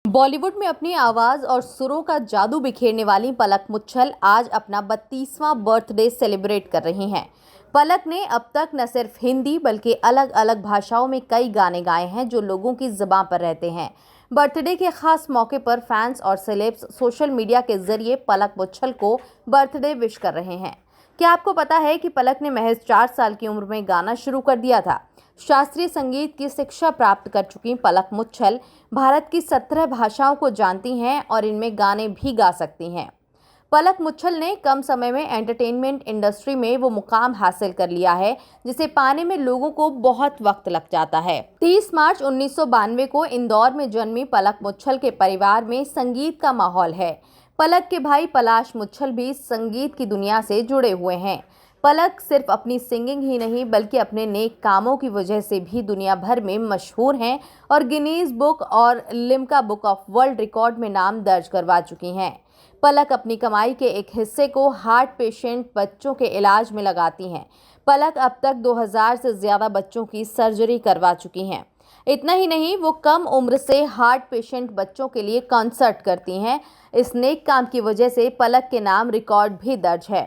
बॉलीवुड में अपनी आवाज और सुरों का जादू बिखेरने वाली पलक मुच्छल आज अपना 32वां बर्थडे सेलिब्रेट कर रही हैं। पलक ने अब तक न सिर्फ हिंदी बल्कि अलग अलग भाषाओं में कई गाने गाए हैं जो लोगों की जुबान पर रहते हैं। बर्थडे के खास मौके पर फैंस और सेलेब्स सोशल मीडिया के जरिए पलक मुच्छल को बर्थडे विश कर रहे हैं। क्या आपको पता है कि पलक ने महज 4 साल की उम्र में गाना शुरू कर दिया था। शास्त्रीय संगीत की शिक्षा प्राप्त कर चुकी पलक मुच्छल भारत की 17 भाषाओं को जानती हैं और इनमें गाने भी गा सकती हैं। पलक मुच्छल ने कम समय में एंटरटेनमेंट इंडस्ट्री में वो मुकाम हासिल कर लिया है जिसे पाने में लोगों को बहुत वक्त लग जाता है। 30 मार्च 1992 को इंदौर में जन्मी पलक मुच्छल के परिवार में संगीत का माहौल है। पलक के भाई पलाश मुच्छल भी संगीत की दुनिया से जुड़े हुए हैं। पलक सिर्फ अपनी सिंगिंग ही नहीं बल्कि अपने नेक कामों की वजह से भी दुनिया भर में मशहूर हैं और गिनीज बुक और Limca book of world record में नाम दर्ज करवा चुकी हैं। पलक अपनी कमाई के एक हिस्से को हार्ट पेशेंट बच्चों के इलाज में लगाती हैं। पलक अब तक 2000 से ज्यादा बच्चों की सर्जरी करवा चुकी हैं। इतना ही नहीं, वो कम उम्र से हार्ट पेशेंट बच्चों के लिए कॉन्सर्ट करती हैं। इस नेक काम की वजह से पलक के नाम रिकॉर्ड भी दर्ज है।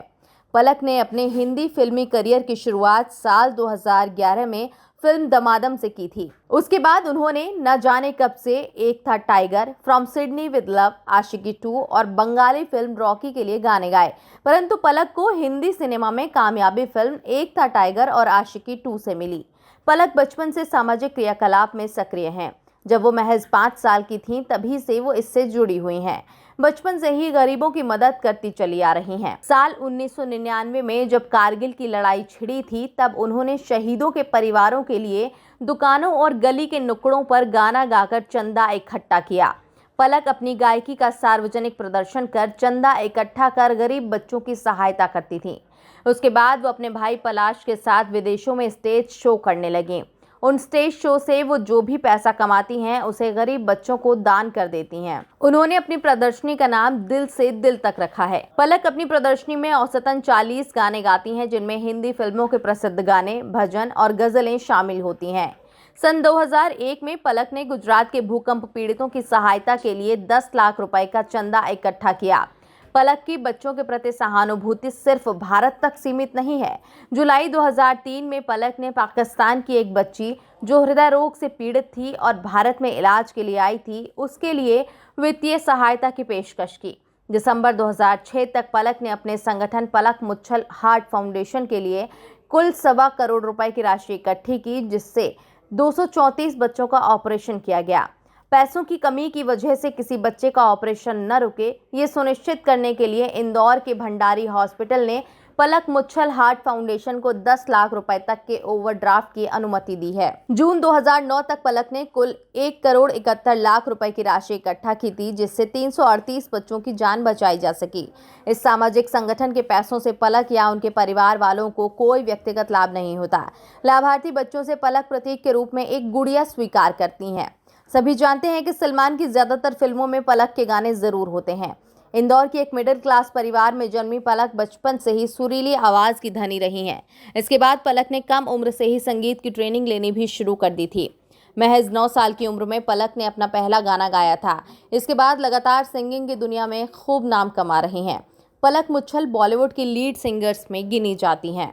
पलक ने अपने हिंदी फिल्मी करियर की शुरुआत साल 2011 में फिल्म दमादम से की थी। उसके बाद उन्होंने न जाने कब से, Ek Tha Tiger, from Sydney with love, Aashiqui 2 और बंगाली फिल्म रॉकी के लिए गाने गाए। परंतु पलक को हिंदी सिनेमा में कामयाबी फिल्म एक था टाइगर और आशिकी 2 से मिली। पलक बचपन से सामाजिक क्रियाकलाप में सक्रिय हैं। जब वो महज 5 साल की थीं तभी से वो इससे जुड़ी हुई हैं। बचपन से ही गरीबों की मदद करती चली आ रही हैं। साल 1999 में जब कारगिल की लड़ाई छिड़ी थी तब उन्होंने शहीदों के परिवारों के लिए दुकानों और गली के नुक्कड़ों पर गाना गाकर चंदा इकट्ठा किया। पलक अपनी गायकी का सार्वजनिक प्रदर्शन कर चंदा इकट्ठा कर गरीब बच्चों की सहायता करती थीं। उसके बाद वो अपने भाई पलाश के साथ विदेशों में स्टेज शो करने लगी। उन स्टेज शो से वो जो भी पैसा कमाती हैं उसे गरीब बच्चों को दान कर देती हैं। उन्होंने अपनी प्रदर्शनी का नाम दिल से दिल तक रखा है। पलक अपनी प्रदर्शनी में औसतन 40 गाने गाती हैं जिनमें हिंदी फिल्मों के प्रसिद्ध गाने, भजन और गजलें शामिल होती हैं। सन 2001 में पलक ने गुजरात के भूकंप पीड़ितों की सहायता के लिए 10 लाख रुपए का चंदा इकट्ठा किया। पलक की बच्चों के प्रति सहानुभूति सिर्फ भारत तक सीमित नहीं है। जुलाई 2003 में पलक ने पाकिस्तान की एक बच्ची जो हृदय रोग से पीड़ित थी और भारत में इलाज के लिए आई थी, उसके लिए वित्तीय सहायता की पेशकश की। दिसंबर 2006 तक पलक ने अपने संगठन पलक मुच्छल हार्ट फाउंडेशन के लिए कुल 1.25 करोड़ रुपए की राशि इकट्ठी की, जिससे 234 बच्चों का ऑपरेशन किया गया। पैसों की कमी की वजह से किसी बच्चे का ऑपरेशन न रुके, ये सुनिश्चित करने के लिए इंदौर के भंडारी हॉस्पिटल ने पलक मुच्छल हार्ट फाउंडेशन को 10 लाख रुपए तक के ओवरड्राफ्ट की अनुमति दी है। जून 2009 तक पलक ने कुल 1 करोड़ 71 लाख रुपए की राशि इकट्ठा की थी, जिससे 338 बच्चों की जान बचाई जा सकी। इस सामाजिक संगठन के पैसों से पलक या उनके परिवार वालों को कोई व्यक्तिगत लाभ नहीं होता। लाभार्थी बच्चों से पलक प्रतीक के रूप में एक गुड़िया स्वीकार करती हैं। सभी जानते हैं कि सलमान की ज्यादातर फिल्मों में पलक के गाने जरूर होते हैं। इंदौर की एक मिडिल क्लास परिवार में जन्मी पलक बचपन से ही सुरीली आवाज की धनी रही हैं। इसके बाद पलक ने कम उम्र से ही संगीत की ट्रेनिंग लेनी भी शुरू कर दी थी। महज 9 साल की उम्र में पलक ने अपना पहला गाना गाया था। इसके बाद लगातार सिंगिंग की दुनिया में खूब नाम कमा रही हैं। पलक मुच्छल बॉलीवुड की लीड सिंगर्स में गिनी जाती हैं।